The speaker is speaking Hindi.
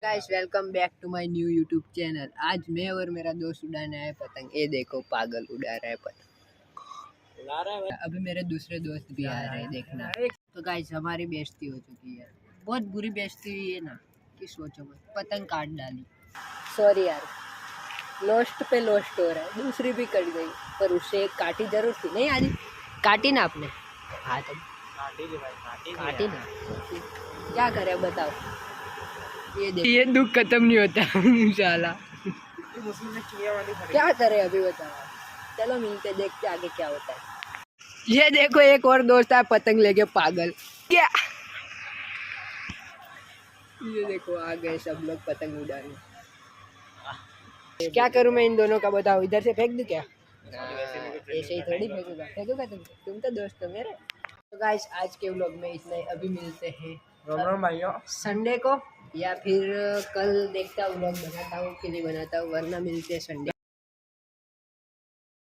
Guys welcome back to my new YouTube channel. आज मैं और मेरा दोस्त उड़ाने आए पतंग। ये देखो पागल उड़ा रहा है पतंग, उड़ा रहा है। अभी मेरे दूसरे दोस्त भी आ रहे हैं देखना। तो गाइस हमारी बेइज्जती हो चुकी है, बहुत बुरी बेइज्जती हुई है ना कि सोचो मत। पतंग काट डाली, सॉरी यार, लोस्ट पे लोस्ट हो रहा है। दूसरी भी कट गई पर उससे एक काटी जरूर थी। नहीं आज काटी ना आपने? हाँ तो काटी ना, क्या करे बताओ। ये दुख खत्म नहीं होता इंशाल्लाह। क्या करे अभी बताओ। चलो मिलते, देखते आगे क्या होता है। ये देखो एक और दोस्त है पतंग लेके पागल। क्या ये देखो आ गए सब लोग पतंग उड़ाने। क्या करूं मैं इन दोनों का बताओ। इधर से फेंक दूं क्या? ऐसे ही थोड़ी फेंकूंगा। फेंकूंगा तुम तो दोस्त हो मेरे। तो गाइस आज के व्लॉग में इतना ही। अभी मिलते हैं संडे को, या फिर कल देखता हूँ व्लॉग बनाता हूँ कि नहीं बनाता हूँ, वरना मिलते हैं संडे।